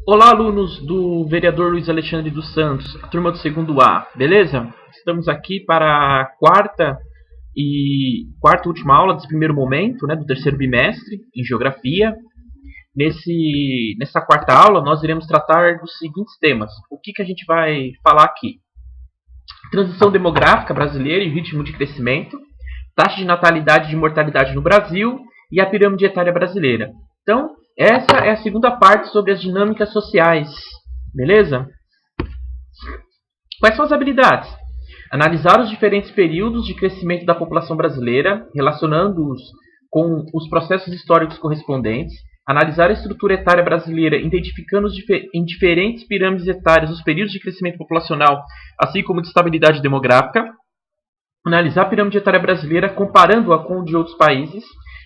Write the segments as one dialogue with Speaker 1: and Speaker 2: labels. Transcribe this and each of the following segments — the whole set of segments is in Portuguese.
Speaker 1: Olá, alunos do vereador Luiz Alexandre dos Santos, a turma do segundo A, beleza? Estamos aqui para a quarta e última aula desse primeiro momento, do terceiro bimestre, em Geografia. Nessa quarta aula, nós iremos tratar dos seguintes temas. O que a gente vai falar aqui? Transição demográfica brasileira e ritmo de crescimento, taxa de natalidade e de mortalidade no Brasil e a pirâmide etária brasileira. Então, essa é a segunda parte sobre as dinâmicas sociais, beleza? Quais são as habilidades? Analisar os diferentes períodos de crescimento da população brasileira, relacionando-os com os processos históricos correspondentes. Analisar a estrutura etária brasileira, identificando em diferentes pirâmides etárias os períodos de crescimento populacional, assim como de estabilidade demográfica. Analisar a pirâmide etária brasileira, comparando-a com a de outros países.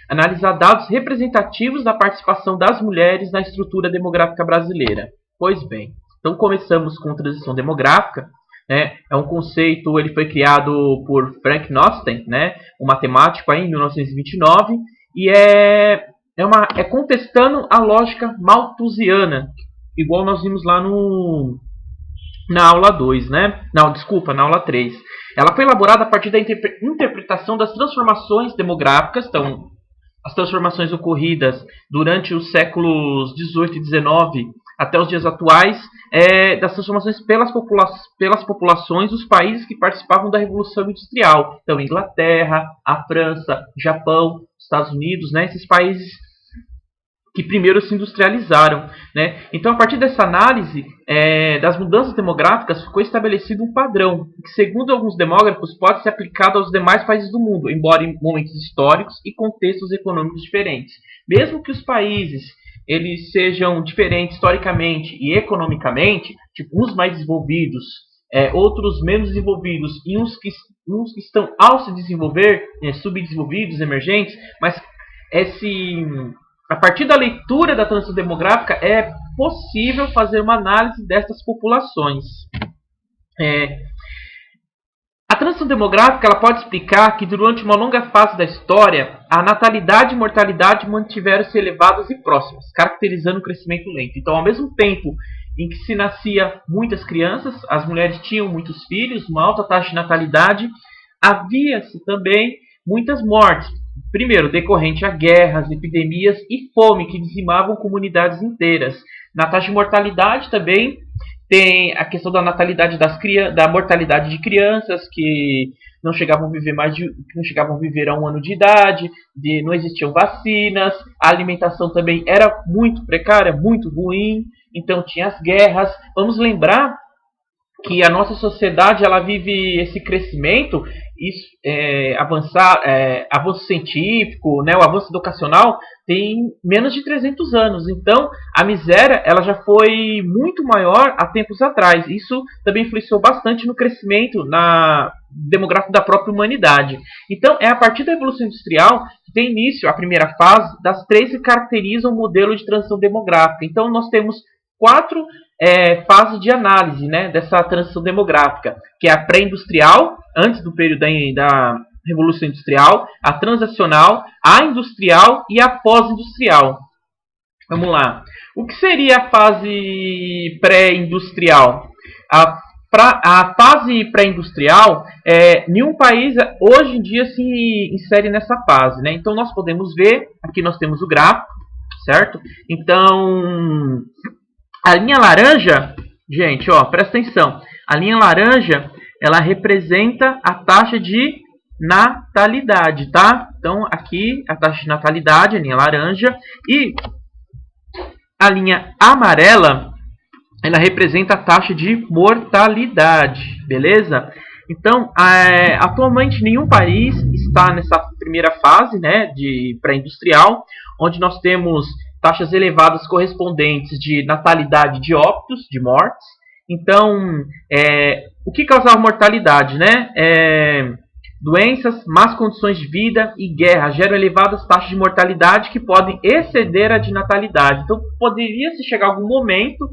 Speaker 1: Analisar dados representativos da participação das mulheres na estrutura demográfica brasileira. Pois bem, então começamos com transição demográfica. É um conceito, ele foi criado por Frank Nosten, um matemático aí, em 1929, e é contestando a lógica malthusiana, igual nós vimos lá na aula 2, na aula 3. Ela foi elaborada a partir da interpretação das transformações demográficas, então, as transformações ocorridas durante os séculos 18 e 19 até os dias atuais, das transformações pelas populações dos países que participavam da Revolução Industrial. Então, Inglaterra, a França, Japão, Estados Unidos, esses países que primeiro se industrializaram. Então, a partir dessa análise das mudanças demográficas, ficou estabelecido um padrão, que, segundo alguns demógrafos, pode ser aplicado aos demais países do mundo, embora em momentos históricos e contextos econômicos diferentes. Mesmo que os países eles sejam diferentes historicamente e economicamente, tipo uns mais desenvolvidos, outros menos desenvolvidos, e uns que estão ao se desenvolver, subdesenvolvidos, emergentes, mas a partir da leitura da transição demográfica é possível fazer uma análise dessas populações. A transição demográfica ela pode explicar que durante uma longa fase da história, a natalidade e mortalidade mantiveram-se elevadas e próximas, caracterizando o crescimento lento. Então, ao mesmo tempo em que se nascia muitas crianças, as mulheres tinham muitos filhos, uma alta taxa de natalidade, havia-se também muitas mortes. Primeiro, decorrente a guerras, epidemias e fome que dizimavam comunidades inteiras. Na taxa de mortalidade também tem a questão da natalidade da mortalidade de crianças que não chegavam a viver a 1 ano de idade, não existiam vacinas, a alimentação também era muito precária, muito ruim, então tinha as guerras. Vamos lembrar que a nossa sociedade ela vive esse crescimento, avanço científico, o avanço educacional tem menos de 300 anos. Então, a miséria ela já foi muito maior há tempos atrás. Isso também influenciou bastante no crescimento demográfico da própria humanidade. Então, é a partir da Revolução Industrial que tem início a primeira fase das três que caracterizam o modelo de transição demográfica. Então, nós temos 4 fases de análise dessa transição demográfica, que é a pré-industrial, antes do período da Revolução Industrial, a transacional, a industrial e a pós-industrial. Vamos lá. O que seria a fase pré-industrial? A fase pré-industrial, nenhum país hoje em dia se insere nessa fase. Então nós podemos ver, aqui nós temos o gráfico, certo? Então, a linha laranja, gente, presta atenção. A linha laranja, ela representa a taxa de natalidade, tá? Então, aqui a taxa de natalidade, a linha laranja, e a linha amarela, ela representa a taxa de mortalidade, beleza? Então, atualmente nenhum país está nessa primeira fase, de pré-industrial, onde nós temos taxas elevadas correspondentes de natalidade de óbitos, de mortes. Então, o que causava mortalidade? Doenças, más condições de vida e guerra geram elevadas taxas de mortalidade que podem exceder a de natalidade. Então, poderia-se chegar a algum momento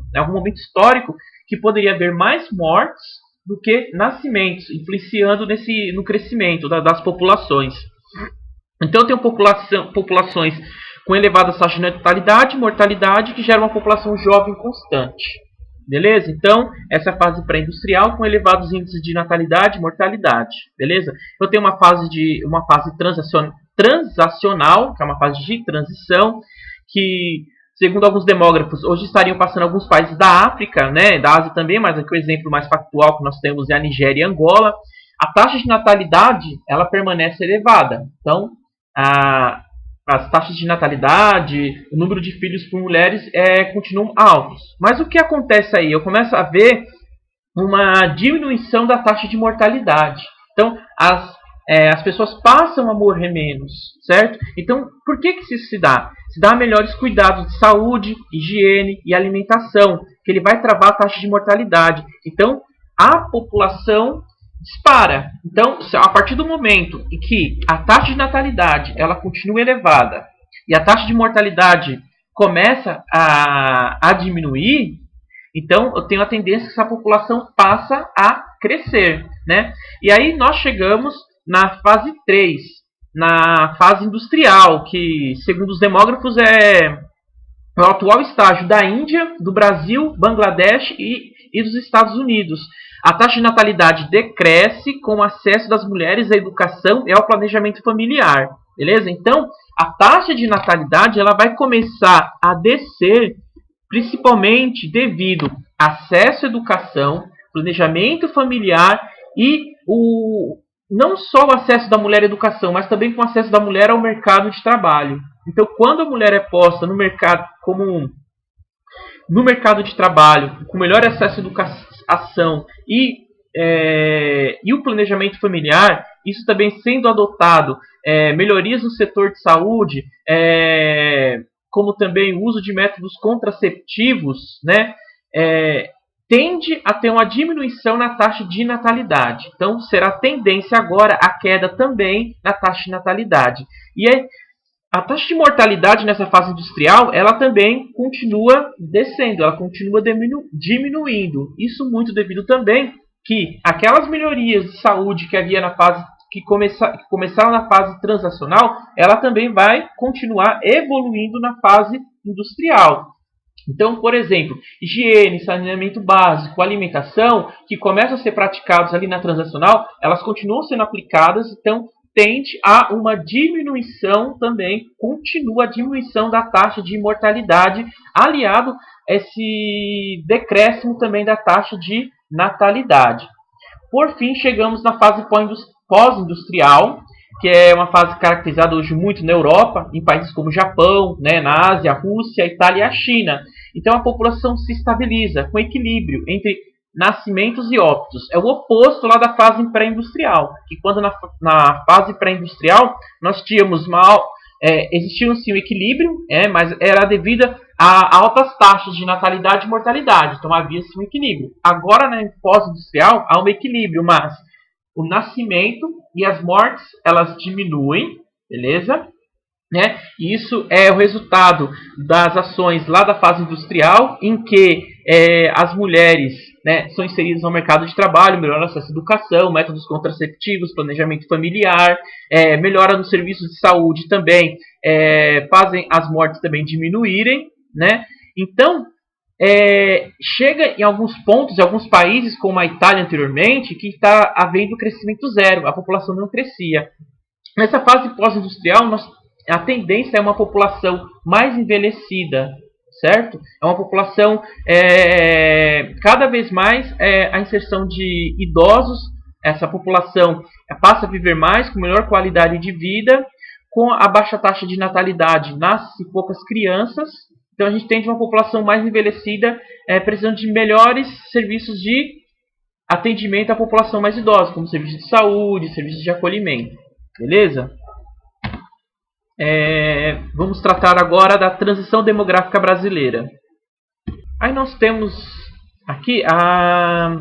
Speaker 1: histórico, que poderia haver mais mortes do que nascimentos, influenciando no crescimento das populações. Então, tem populações com elevadas taxas de natalidade e mortalidade, que gera uma população jovem constante. Beleza? Então, essa é a fase pré-industrial com elevados índices de natalidade e mortalidade. Beleza? Eu tenho uma fase transacional, que é uma fase de transição, que, segundo alguns demógrafos, hoje estariam passando alguns países da África, né, da Ásia também, mas aqui o exemplo mais factual que nós temos é a Nigéria e a Angola. A taxa de natalidade, ela permanece elevada. Então, as taxas de natalidade, o número de filhos por mulheres continuam altos. Mas o que acontece aí? Eu começo a ver uma diminuição da taxa de mortalidade. Então, as pessoas passam a morrer menos, certo? Então, por que isso se dá? Se dá melhores cuidados de saúde, higiene e alimentação, que ele vai travar a taxa de mortalidade. Então, a população dispara. Então, a partir do momento em que a taxa de natalidade ela continua elevada e a taxa de mortalidade começa a diminuir, então eu tenho a tendência que essa população passa a crescer, né? E aí nós chegamos na fase 3, na fase industrial, que segundo os demógrafos é o atual estágio da Índia, do Brasil, Bangladesh e dos Estados Unidos. A taxa de natalidade decresce com o acesso das mulheres à educação e ao planejamento familiar. Beleza? Então, a taxa de natalidade ela vai começar a descer, principalmente devido a acesso à educação, planejamento familiar e não só o acesso da mulher à educação, mas também com o acesso da mulher ao mercado de trabalho. Então, quando a mulher é posta no mercado no mercado de trabalho, com melhor acesso à educação e o planejamento familiar, isso também sendo adotado, melhorias no setor de saúde, como também o uso de métodos contraceptivos, né, tende a ter uma diminuição na taxa de natalidade. Então, será tendência agora a queda também na taxa de natalidade. E a taxa de mortalidade nessa fase industrial, ela também continua descendo, ela continua diminuindo. Isso muito devido também que aquelas melhorias de saúde que havia na fase que começaram na fase transacional, ela também vai continuar evoluindo na fase industrial. Então, por exemplo, higiene, saneamento básico, alimentação, que começam a ser praticados ali na transacional, elas continuam sendo aplicadas, então tende a uma diminuição também, continua a diminuição da taxa de mortalidade, aliado a esse decréscimo também da taxa de natalidade. Por fim, chegamos na fase pós-industrial, que é uma fase caracterizada hoje muito na Europa, em países como Japão, né, na Ásia, a Rússia, a Itália e a China. Então a população se estabiliza com equilíbrio entre nascimentos e óbitos. É o oposto lá da fase pré-industrial, que quando na fase pré-industrial nós tínhamos existia sim um equilíbrio, mas era devido a altas taxas de natalidade e mortalidade, então havia sim um equilíbrio. Agora na pós-industrial há um equilíbrio, mas o nascimento e as mortes elas diminuem, beleza? Né? E isso é o resultado das ações lá da fase industrial, em que as mulheres, né, são inseridas no mercado de trabalho, melhora acesso à educação, métodos contraceptivos, planejamento familiar, melhora nos serviços de saúde também, fazem as mortes também diminuírem, né? Então, chega em alguns pontos, em alguns países, como a Itália anteriormente, que está havendo crescimento zero, a população não crescia. Nessa fase pós-industrial, a tendência é uma população mais envelhecida, certo? É uma população, cada vez mais, a inserção de idosos, essa população passa a viver mais, com melhor qualidade de vida, com a baixa taxa de natalidade, nascem poucas crianças, então a gente tem uma população mais envelhecida, precisando de melhores serviços de atendimento à população mais idosa, como serviços de saúde, serviços de acolhimento, beleza? Vamos tratar agora da transição demográfica brasileira. Aí nós temos aqui a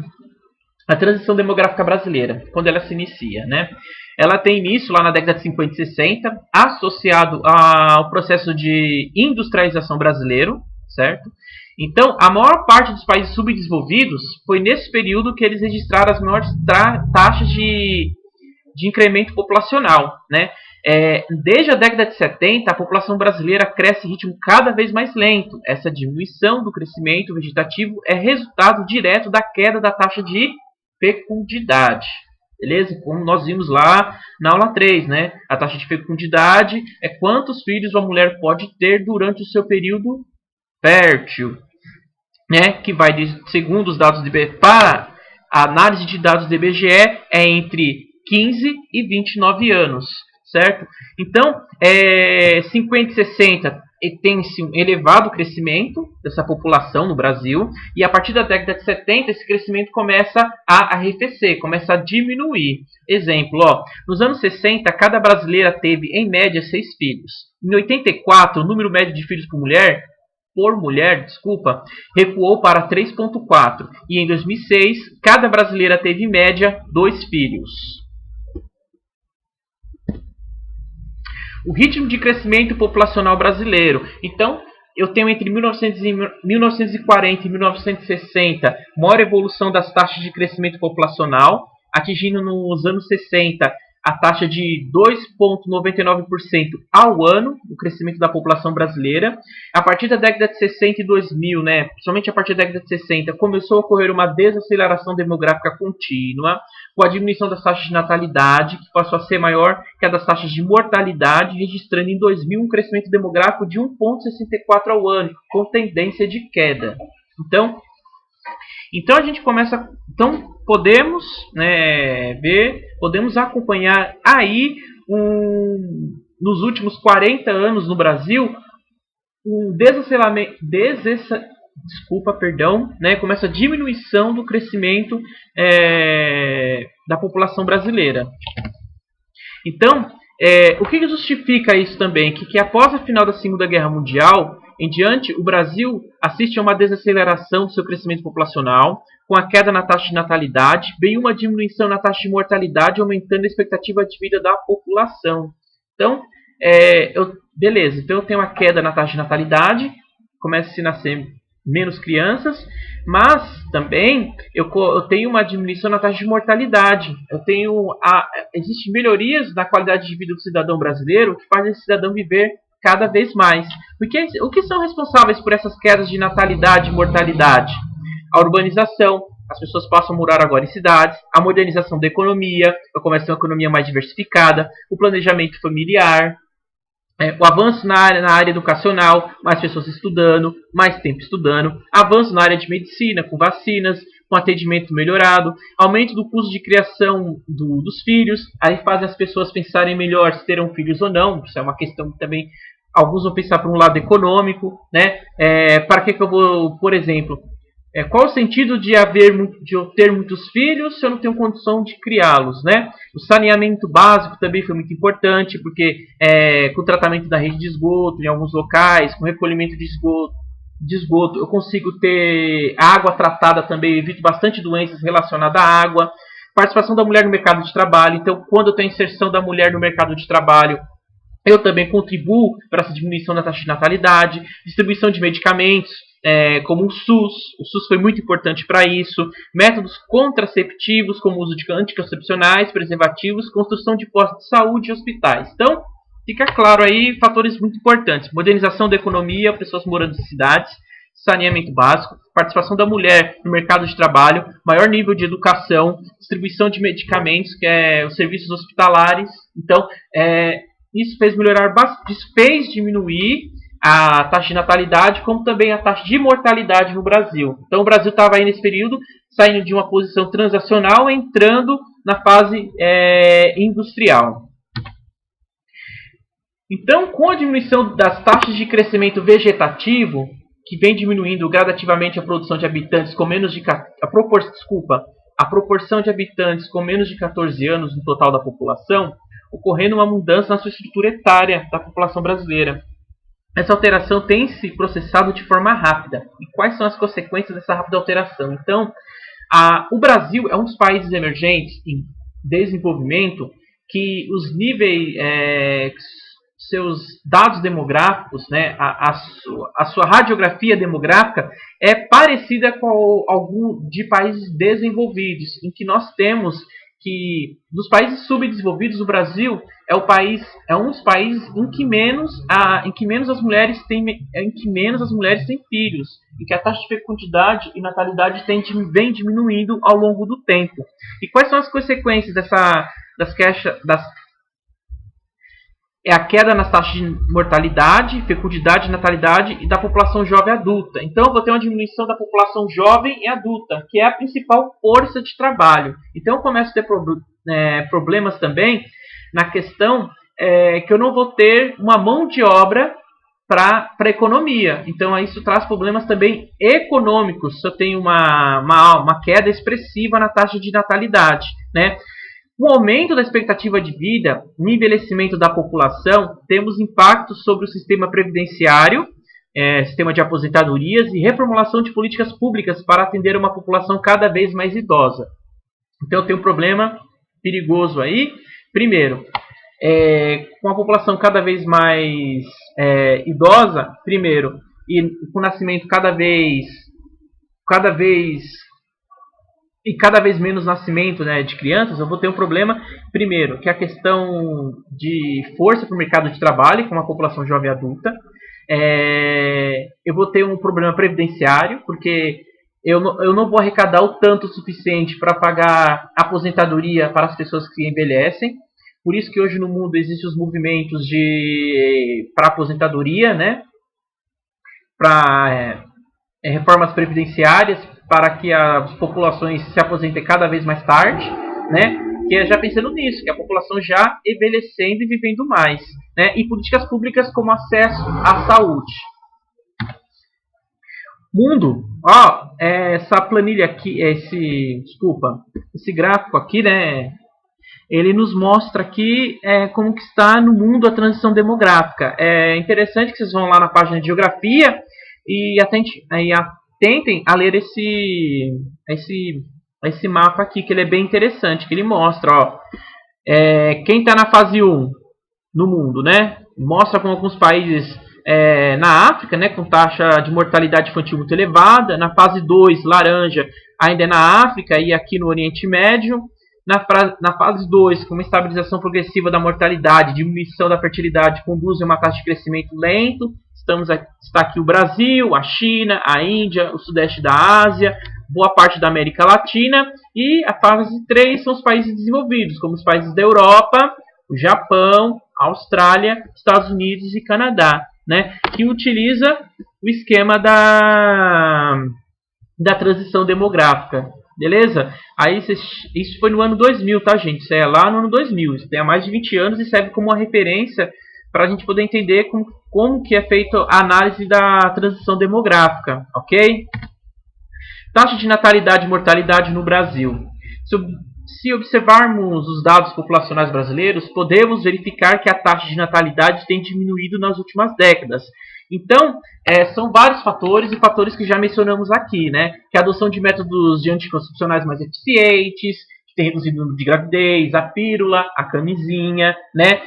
Speaker 1: transição demográfica brasileira, quando ela se inicia, né? Ela tem início lá na década de 50 e 60, associado ao processo de industrialização brasileiro, certo? Então, a maior parte dos países subdesenvolvidos foi nesse período que eles registraram as maiores taxas de incremento populacional, né? Desde a década de 70, a população brasileira cresce em ritmo cada vez mais lento. Essa diminuição do crescimento vegetativo é resultado direto da queda da taxa de fecundidade. Beleza? Como nós vimos lá na aula 3, né? A taxa de fecundidade é quantos filhos uma mulher pode ter durante o seu período fértil, né? Que vai, segundo os dados do IBGE, para a análise de dados do IBGE, é entre 15 e 29 anos, certo? Então, 50 e 60 tem-se um elevado crescimento dessa população no Brasil, e a partir da década de 70 esse crescimento começa a arrefecer, começa a diminuir. Exemplo, nos anos 60 cada brasileira teve em média 6 filhos. Em 84 o número médio de filhos por mulher, recuou para 3,4, e em 2006 cada brasileira teve em média 2 filhos. O ritmo de crescimento populacional brasileiro. Então, eu tenho entre 1940 e 1960 maior evolução das taxas de crescimento populacional, atingindo nos anos 60 a taxa de 2,99% ao ano, o crescimento da população brasileira. A partir da década de 60 e 2000, né, principalmente a partir da década de 60, começou a ocorrer uma desaceleração demográfica contínua, com a diminuição das taxas de natalidade, que passou a ser maior que a das taxas de mortalidade, registrando em 2000 um crescimento demográfico de 1,64 ao ano, com tendência de queda. Então a gente começa, podemos, né, podemos acompanhar aí nos últimos 40 anos no Brasil começa a diminuição do crescimento da população brasileira. Então, o que justifica isso também? Que após a final da Segunda Guerra Mundial em diante, o Brasil assiste a uma desaceleração do seu crescimento populacional, com a queda na taxa de natalidade, bem uma diminuição na taxa de mortalidade, aumentando a expectativa de vida da população. Então, eu tenho uma queda na taxa de natalidade, começa a se nascer menos crianças, mas também eu tenho uma diminuição na taxa de mortalidade. Existem melhorias na qualidade de vida do cidadão brasileiro que fazem esse cidadão viver cada vez mais. Porque o que são responsáveis por essas quedas de natalidade e mortalidade? A urbanização, as pessoas passam a morar agora em cidades, a modernização da economia, começa a ter uma economia mais diversificada, o planejamento familiar, o avanço na área educacional, mais pessoas estudando, mais tempo estudando, avanço na área de medicina, com vacinas, com atendimento melhorado, aumento do custo de criação dos filhos, aí faz as pessoas pensarem melhor se terão filhos ou não. Isso é uma questão que também alguns vão pensar por um lado econômico, né? Para que eu vou, por exemplo, qual o sentido de eu ter muitos filhos se eu não tenho condição de criá-los, né? O saneamento básico também foi muito importante, porque com o tratamento da rede de esgoto em alguns locais, com o recolhimento de esgoto, eu consigo ter água tratada também, evito bastante doenças relacionadas à água. Participação da mulher no mercado de trabalho. Então, quando eu tenho a inserção da mulher no mercado de trabalho, eu também contribuo para essa diminuição da taxa de natalidade. Distribuição de medicamentos, como o SUS. O SUS foi muito importante para isso. Métodos contraceptivos, como o uso de anticoncepcionais, preservativos, construção de postos de saúde e hospitais. Então, fica claro aí fatores muito importantes. Modernização da economia, pessoas morando em cidades, saneamento básico, participação da mulher no mercado de trabalho, maior nível de educação, distribuição de medicamentos, que é os serviços hospitalares. Então, isso fez diminuir a taxa de natalidade, como também a taxa de mortalidade no Brasil. Então, o Brasil estava aí nesse período saindo de uma posição transacional, entrando na fase industrial. Então, com a diminuição das taxas de crescimento vegetativo, que vem diminuindo gradativamente a produção de habitantes com menos de a proporção de habitantes com menos de 14 anos no total da população, ocorrendo uma mudança na sua estrutura etária da população brasileira. Essa alteração tem se processado de forma rápida. E quais são as consequências dessa rápida alteração? Então, o Brasil é um dos países emergentes em desenvolvimento que os níveis, seus dados demográficos, né, a sua radiografia demográfica é parecida com algum de países desenvolvidos, em que nós temos que dos países subdesenvolvidos, o Brasil é um dos países em que menos as mulheres têm filhos, e que a taxa de fecundidade e natalidade vem diminuindo ao longo do tempo. E quais são as consequências é a queda nas taxas de mortalidade, fecundidade, natalidade e da população jovem e adulta. Então, eu vou ter uma diminuição da população jovem e adulta, que é a principal força de trabalho. Então, eu começo a ter problemas também na questão que eu não vou ter uma mão de obra para a economia. Então, isso traz problemas também econômicos, se eu tenho uma queda expressiva na taxa de natalidade, né? Com o aumento da expectativa de vida, no envelhecimento da população, temos impactos sobre o sistema previdenciário, sistema de aposentadorias e reformulação de políticas públicas para atender uma população cada vez mais idosa. Então, tem um problema perigoso aí. Primeiro, com a população cada vez mais idosa, primeiro, e com o nascimento cada vez menos nascimento, né, de crianças, eu vou ter um problema, primeiro, que é a questão de força para o mercado de trabalho, com a população jovem e adulta. Eu vou ter um problema previdenciário, porque eu não vou arrecadar o tanto suficiente para pagar aposentadoria para as pessoas que envelhecem. Por isso que hoje no mundo existem os movimentos para aposentadoria, né, para reformas previdenciárias, para que as populações se aposentem cada vez mais tarde, né? Que é já pensando nisso, que a população já envelhecendo e vivendo mais, né? E políticas públicas como acesso à saúde. Mundo, essa planilha aqui, esse gráfico aqui, né? Ele nos mostra aqui como que está no mundo a transição demográfica. É interessante que vocês vão lá na página de geografia e tentem a ler esse mapa aqui, que ele é bem interessante, que ele mostra, quem está na fase 1 no mundo, né? Mostra com alguns países na África, né, com taxa de mortalidade infantil muito elevada. Na fase 2, laranja, ainda é na África e aqui no Oriente Médio. Na fase 2, com uma estabilização progressiva da mortalidade, diminuição da fertilidade, conduz a uma taxa de crescimento lento. Está aqui o Brasil, a China, a Índia, o Sudeste da Ásia, boa parte da América Latina. E a fase 3 são os países desenvolvidos, como os países da Europa, o Japão, a Austrália, Estados Unidos e Canadá, né, que utiliza o esquema da transição demográfica. Beleza? Aí isso foi no ano 2000, tá, gente? Isso é lá no ano 2000. Isso tem há mais de 20 anos e serve como uma referência para a gente poder entender como que é feita a análise da transição demográfica, ok? Taxa de natalidade e mortalidade no Brasil. Se observarmos os dados populacionais brasileiros, podemos verificar que a taxa de natalidade tem diminuído nas últimas décadas. Então, são vários fatores e fatores que já mencionamos aqui, né? Que a adoção de métodos de anticoncepcionais mais eficientes, que tem reduzido o número de gravidez, a pílula, a camisinha, né?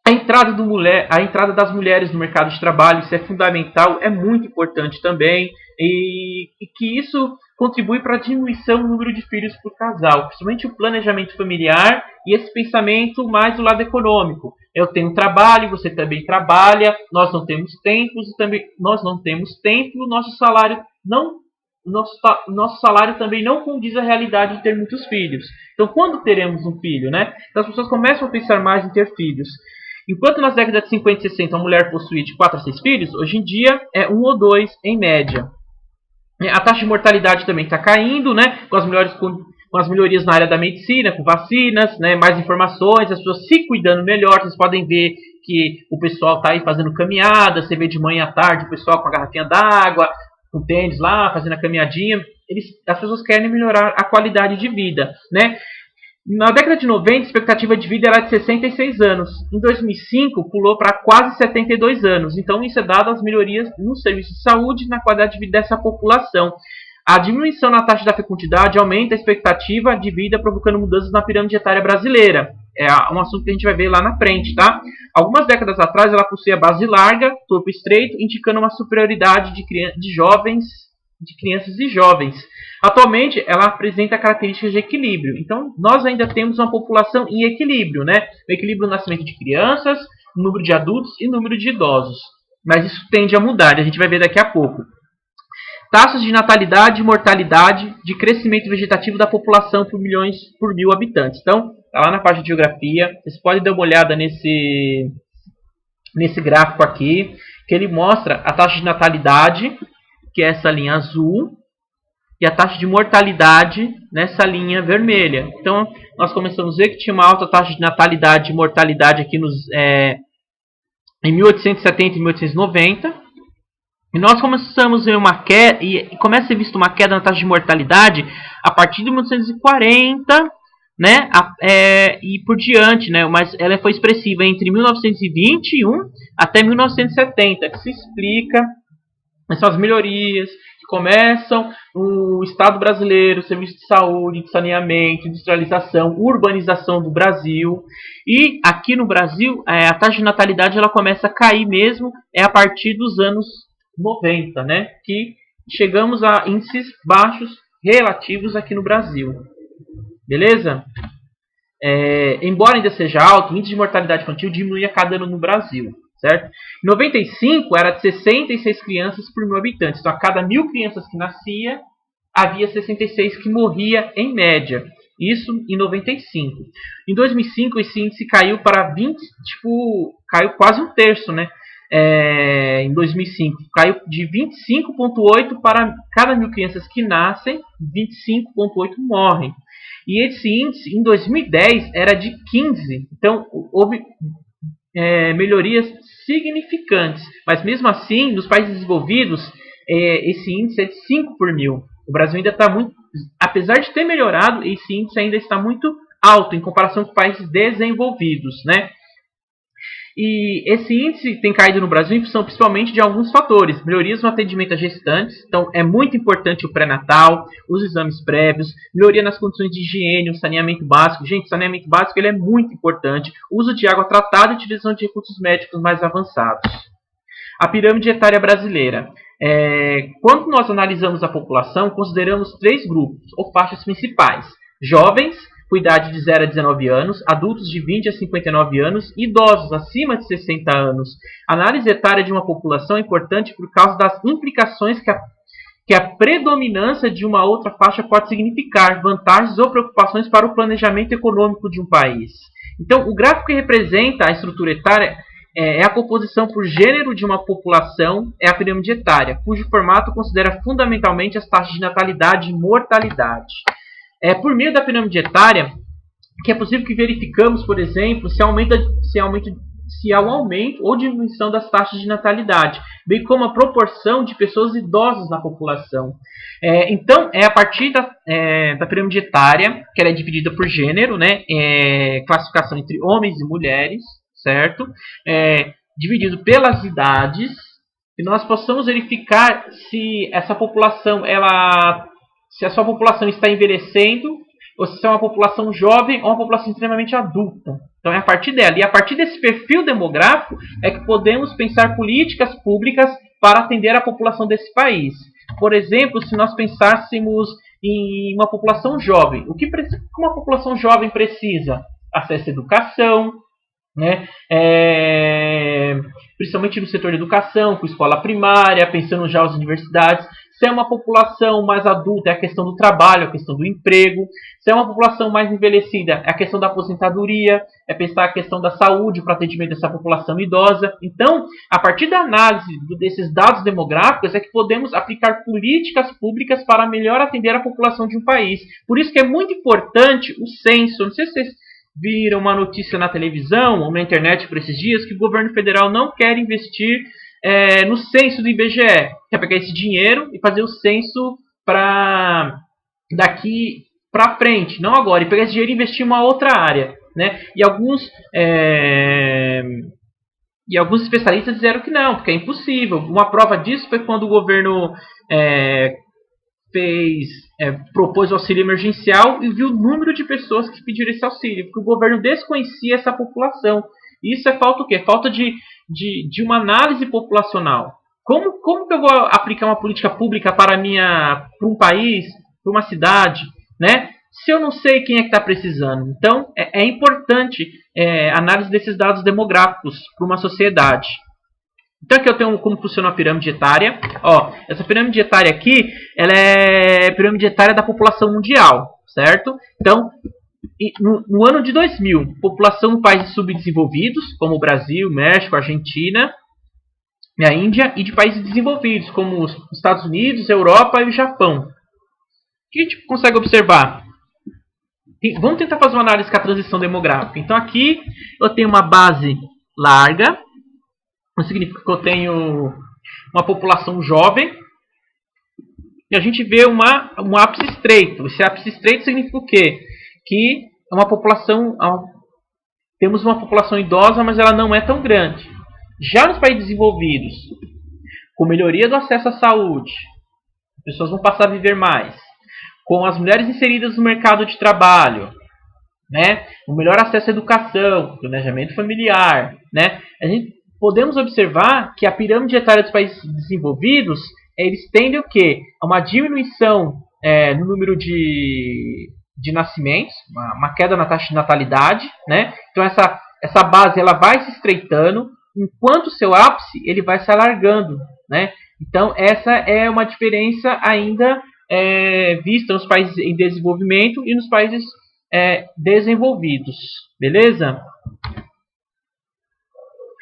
Speaker 1: A entrada das mulheres no mercado de trabalho, isso é fundamental, é muito importante também, e que isso contribui para a diminuição do número de filhos por casal, principalmente o planejamento familiar e esse pensamento mais do lado econômico. Eu tenho trabalho, você também trabalha, nós não temos tempos e também nós não temos tempo, nosso salário também não condiz à realidade de ter muitos filhos. Então, quando teremos um filho, né? Então, as pessoas começam a pensar mais em ter filhos. Enquanto nas décadas de 50 e 60 a mulher possuía de 4 a 6 filhos, hoje em dia é 1 ou 2 em média. A taxa de mortalidade também está caindo, né? Com as melhorias na área da medicina, com vacinas, né? Mais informações, as pessoas se cuidando melhor. Vocês podem ver que o pessoal está aí fazendo caminhada, você vê de manhã à tarde o pessoal com a garrafinha d'água, com tênis lá, fazendo a caminhadinha. As pessoas querem melhorar a qualidade de vida, né? Na década de 90, a expectativa de vida era de 66 anos. Em 2005, pulou para quase 72 anos. Então, isso é dado às melhorias no serviço de saúde e na qualidade de vida dessa população. A diminuição na taxa da fecundidade aumenta a expectativa de vida, provocando mudanças na pirâmide etária brasileira. É um assunto que a gente vai ver lá na frente, tá? Algumas décadas atrás, ela possuía base larga, corpo estreito, indicando uma superioridade de jovens de crianças e jovens. Atualmente, ela apresenta características de equilíbrio. Então, nós ainda temos uma população em equilíbrio, né? O equilíbrio no nascimento de crianças, número de adultos e número de idosos. Mas isso tende a mudar, a gente vai ver daqui a pouco. Taxas de natalidade e mortalidade de crescimento vegetativo da população por mil habitantes. Então, tá lá na parte de geografia. Vocês podem dar uma olhada nesse gráfico aqui, que ele mostra a taxa de natalidade, que é essa linha azul, e a taxa de mortalidade nessa linha vermelha. Então, nós começamos a ver que tinha uma alta taxa de natalidade e mortalidade aqui em 1870 e 1890. E nós começamos a ver uma queda, e começa a ser visto uma queda na taxa de mortalidade a partir de 1940, né, e por diante, né, mas ela foi expressiva entre 1921 até 1970, que se explica essas melhorias que começam no Estado brasileiro, serviço de saúde, de saneamento, industrialização, urbanização do Brasil. E aqui no Brasil, a taxa de natalidade ela começa a cair mesmo a partir dos anos 90, né, que chegamos a índices baixos relativos aqui no Brasil. Beleza? Embora ainda seja alto, o índice de mortalidade infantil diminui a cada ano no Brasil. Certo? Em 95 era de 66 crianças por 1000 habitantes. Então, a cada 1000 crianças que nascia, havia 66 que morria em média. Isso em 95. Em 2005, esse índice caiu para 20, caiu quase um terço, né? Em 2005, caiu de 25,8 para cada 1000 crianças que nascem, 25,8 morrem. E esse índice, em 2010, era de 15. Então, houve melhorias significantes. Mas, mesmo assim, nos países desenvolvidos, esse índice é de 5 por 1000. O Brasil ainda está muito... Apesar de ter melhorado, esse índice ainda está muito alto em comparação com países desenvolvidos, né? E esse índice tem caído no Brasil em função principalmente de alguns fatores. Melhorias no atendimento a gestantes. Então, é muito importante o pré-natal, os exames prévios, melhoria nas condições de higiene, o saneamento básico. Gente, o saneamento básico ele é muito importante. O uso de água tratada e utilização de recursos médicos mais avançados. A pirâmide etária brasileira. Quando nós analisamos a população, consideramos 3 grupos ou faixas principais. Jovens, com idade de 0 a 19 anos, adultos de 20 a 59 anos, idosos acima de 60 anos. A análise etária de uma população é importante por causa das implicações que a predominância de uma outra faixa pode significar, vantagens ou preocupações para o planejamento econômico de um país. Então, o gráfico que representa a estrutura etária é a composição por gênero de uma população, é a pirâmide etária, cujo formato considera fundamentalmente as taxas de natalidade e mortalidade. Por meio da pirâmide etária, que é possível que verificamos, por exemplo, se há um aumento ou diminuição das taxas de natalidade, bem como a proporção de pessoas idosas na população. Então, é a partir da pirâmide etária, que ela é dividida por gênero, né? Classificação entre homens e mulheres, certo? Dividido pelas idades, que nós possamos verificar se essa população se a sua população está envelhecendo, ou se é uma população jovem ou uma população extremamente adulta. Então é a partir dela. E a partir desse perfil demográfico é que podemos pensar políticas públicas para atender a população desse país. Por exemplo, se nós pensássemos em uma população jovem, o que uma população jovem precisa? Acesso à educação, né? Principalmente no setor de educação, com escola primária, pensando já as universidades. Se é uma população mais adulta, é a questão do trabalho, a questão do emprego. Se é uma população mais envelhecida, é a questão da aposentadoria, é pensar a questão da saúde para atendimento dessa população idosa. Então, a partir da análise desses dados demográficos, é que podemos aplicar políticas públicas para melhor atender a população de um país. Por isso que é muito importante o censo. Não sei se vocês viram uma notícia na televisão ou na internet por esses dias que o governo federal não quer investir no censo do IBGE, quer pegar esse dinheiro e fazer o censo para daqui para frente, não agora, e pegar esse dinheiro e investir em uma outra área, né? E alguns especialistas disseram que não, porque é impossível. Uma prova disso foi quando o governo propôs o auxílio emergencial e viu o número de pessoas que pediram esse auxílio, porque o governo desconhecia essa população. Isso é falta o quê? Falta de uma análise populacional. Como que eu vou aplicar uma política pública para um país, para uma cidade, né? Se eu não sei quem é que está precisando. Então, é importante análise desses dados demográficos para uma sociedade. Então, aqui eu tenho como funciona a pirâmide etária. Ó, essa pirâmide etária aqui, ela é a pirâmide etária da população mundial, certo? Então, no ano de 2000, população de países subdesenvolvidos, como o Brasil, México, Argentina, a Índia, e de países desenvolvidos, como os Estados Unidos, Europa e o Japão. O que a gente consegue observar? Vamos tentar fazer uma análise com a transição demográfica. Então aqui eu tenho uma base larga, isso significa que eu tenho uma população jovem, e a gente vê um ápice estreito. Esse ápice estreito significa o quê? Que é uma população, temos uma população idosa, mas ela não é tão grande. Já nos países desenvolvidos, com melhoria do acesso à saúde, as pessoas vão passar a viver mais. Com as mulheres inseridas no mercado de trabalho, né? O melhor acesso à educação, planejamento familiar, né? Podemos observar que a pirâmide etária dos países desenvolvidos, eles tendem o quê? A uma diminuição no número de nascimentos, uma queda na taxa de natalidade, né? Então essa base ela vai se estreitando, enquanto o seu ápice ele vai se alargando, né? Então essa é uma diferença ainda vista nos países em desenvolvimento e nos países desenvolvidos, beleza?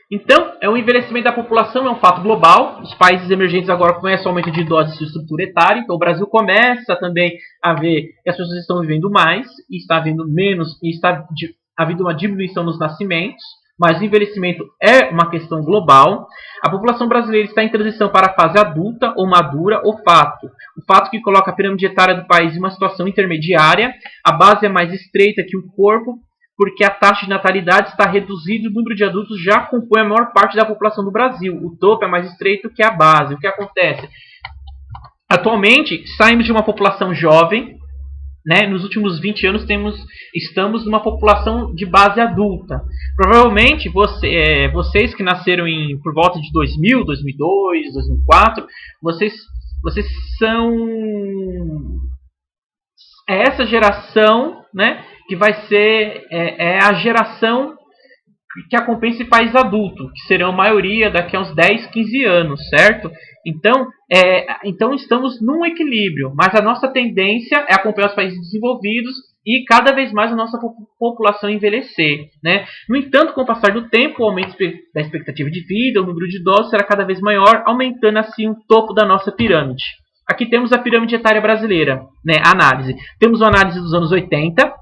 Speaker 1: Então, o envelhecimento da população é um fato global. Os países emergentes agora começam o aumento de idosos e sua estrutura etária. Então, o Brasil começa também a ver que as pessoas estão vivendo mais e está havendo menos e está havendo uma diminuição nos nascimentos. Mas o envelhecimento é uma questão global. A população brasileira está em transição para a fase adulta ou madura, o fato que coloca a pirâmide etária do país em uma situação intermediária. A base é mais estreita que o corpo, porque a taxa de natalidade está reduzida e o número de adultos já compõe a maior parte da população do Brasil. O topo é mais estreito que a base. O que acontece? Atualmente, saímos de uma população jovem, né? Nos últimos 20 anos estamos numa população de base adulta. Provavelmente vocês que nasceram por volta de 2000, 2002, 2004, vocês são essa geração, né, que vai ser a geração que acompanha esse país adulto, que serão a maioria daqui a uns 10, 15 anos, certo? Então estamos num equilíbrio, mas a nossa tendência é acompanhar os países desenvolvidos e cada vez mais a nossa população envelhecer, né? No entanto, com o passar do tempo, o aumento da expectativa de vida, o número de idosos será cada vez maior, aumentando assim o topo da nossa pirâmide. Aqui temos a pirâmide etária brasileira, né? Análise. Temos uma análise dos anos 80,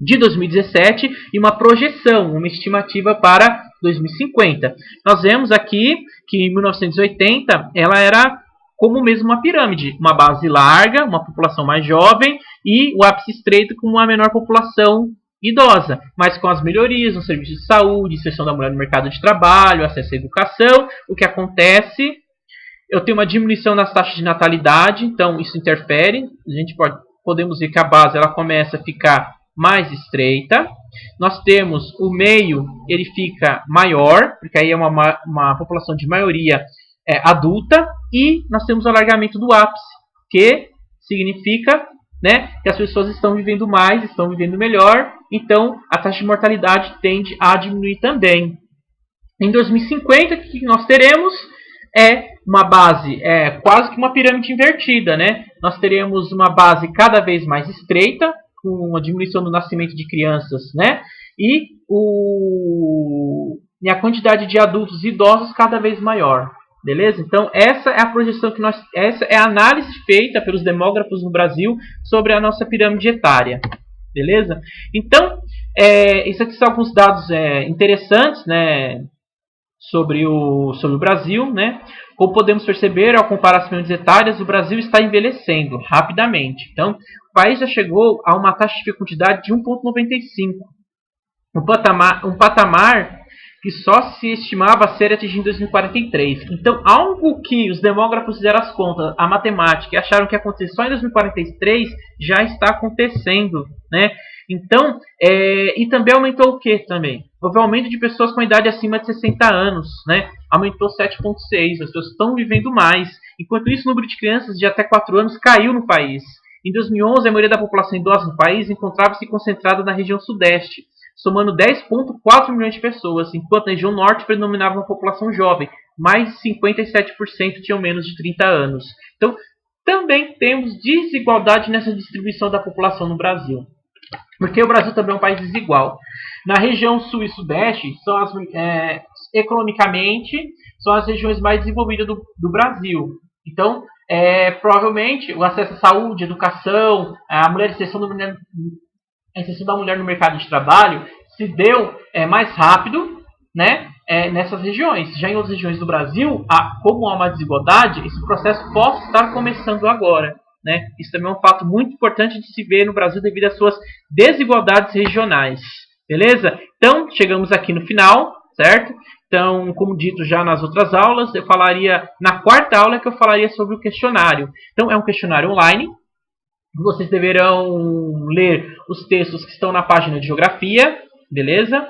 Speaker 1: de 2017 e uma projeção, uma estimativa para 2050. Nós vemos aqui que em 1980 ela era como mesmo uma pirâmide, uma base larga, uma população mais jovem e o ápice estreito com uma menor população idosa, mas com as melhorias no serviço de saúde, inserção da mulher no mercado de trabalho, acesso à educação. O que acontece? Eu tenho uma diminuição nas taxas de natalidade, então isso interfere. Podemos ver que a base ela começa a ficar mais estreita. Nós temos o meio, ele fica maior, porque aí é uma população de maioria adulta, e nós temos o alargamento do ápice, que significa, né, que as pessoas estão vivendo mais, estão vivendo melhor, então a taxa de mortalidade tende a diminuir também. Em 2050, o que nós teremos uma base, quase que uma pirâmide invertida, né? Nós teremos uma base cada vez mais estreita, com uma diminuição do nascimento de crianças, né? E a quantidade de adultos e idosos cada vez maior, beleza? Então essa é a projeção essa é a análise feita pelos demógrafos no Brasil sobre a nossa pirâmide etária, beleza? Então isso aqui são alguns dados interessantes, né? Sobre o Brasil, né? Como podemos perceber, ao comparar as pirâmides etárias, o Brasil está envelhecendo rapidamente. Então, o país já chegou a uma taxa de fecundidade de 1,95. Um patamar que só se estimava ser atingido em 2043. Então, algo que os demógrafos fizeram as contas, a matemática, e acharam que ia acontecer só em 2043, já está acontecendo, né? Então, e também aumentou o que também? Houve aumento de pessoas com idade acima de 60 anos, né? Aumentou 7,6, as pessoas estão vivendo mais. Enquanto isso, o número de crianças de até 4 anos caiu no país. Em 2011, a maioria da população idosa no país encontrava-se concentrada na região sudeste, somando 10,4 milhões de pessoas, enquanto na região norte predominava uma população jovem, mais de 57% tinham menos de 30 anos. Então, também temos desigualdade nessa distribuição da população no Brasil. Porque o Brasil também é um país desigual. Na região sul e sudeste, economicamente, são as regiões mais desenvolvidas do Brasil. Então, provavelmente, o acesso à saúde, educação, a inserção da mulher no mercado de trabalho se deu mais rápido, né, nessas regiões. Já em outras regiões do Brasil, como há uma desigualdade, esse processo pode estar começando agora. Né? Isso também é um fato muito importante de se ver no Brasil devido às suas desigualdades regionais. Beleza? Então, chegamos aqui no final, certo? Então, como dito já nas outras aulas, eu falaria, na quarta aula que eu falaria sobre o questionário. Então, é um questionário online. Vocês deverão ler os textos que estão na página de geografia, beleza?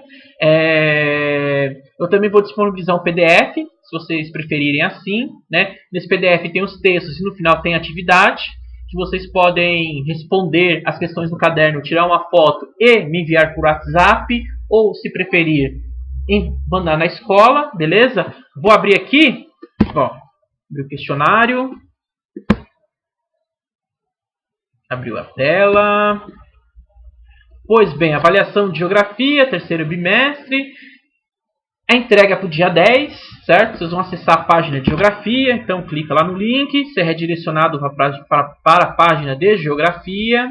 Speaker 1: Eu também vou disponibilizar um PDF, se vocês preferirem assim, né? Nesse PDF tem os textos e no final tem atividade, que vocês podem responder as questões no caderno, tirar uma foto e me enviar por WhatsApp, ou se preferir, mandar na escola, beleza? Vou abrir aqui, ó, meu questionário. Abriu a tela. Pois bem, avaliação de geografia, terceiro bimestre. A entrega para o dia 10, certo? Vocês vão acessar a página de geografia, então clica lá no link, ser redirecionado para a página de geografia.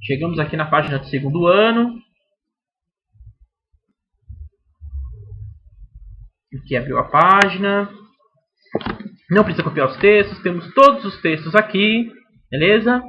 Speaker 1: Chegamos aqui na página do segundo ano. Aqui abriu a página. Não precisa copiar os textos, temos todos os textos aqui, beleza?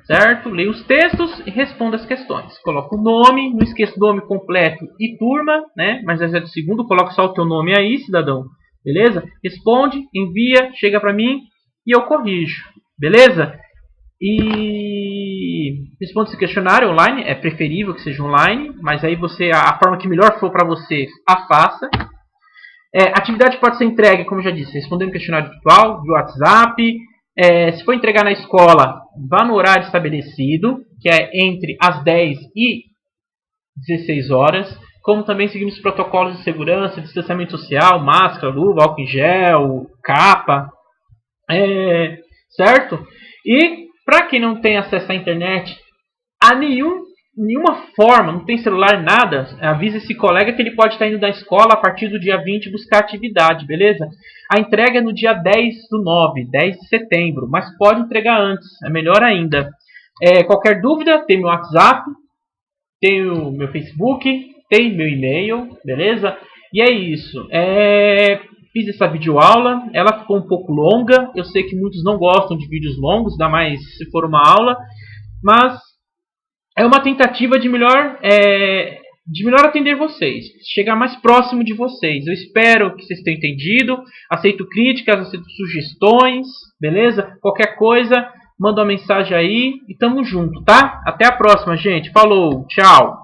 Speaker 1: Certo? Leia os textos e responda as questões. Coloca o nome, não esqueça o nome completo e turma, né? Mas esse é do segundo, coloca só o teu nome aí, cidadão. Beleza? Responde, envia, chega para mim e eu corrijo. Beleza? E responda esse questionário online, é preferível que seja online, mas aí você, a forma que melhor for para você, a faça. A atividade pode ser entregue, como eu já disse, respondendo questionário virtual, via WhatsApp. Se for entregar na escola, vá no horário estabelecido, que é entre as 10 e 16 horas, como também seguindo os protocolos de segurança, distanciamento social, máscara, luva, álcool em gel, capa, certo? E para quem não tem acesso à internet, a nenhuma forma, não tem celular, nada, avisa esse colega que ele pode estar indo da escola a partir do dia 20 buscar atividade, beleza? A entrega é no dia 10/9, 10 de setembro, mas pode entregar antes, é melhor ainda. Qualquer dúvida, tem meu WhatsApp, tem o meu Facebook, tem meu e-mail, beleza? E é isso. Fiz essa videoaula, ela ficou um pouco longa, eu sei que muitos não gostam de vídeos longos, ainda mais se for uma aula, mas é uma tentativa de melhor atender vocês, chegar mais próximo de vocês. Eu espero que vocês tenham entendido. Aceito críticas, aceito sugestões, beleza? Qualquer coisa, manda uma mensagem aí e tamo junto, tá? Até a próxima, gente. Falou, tchau!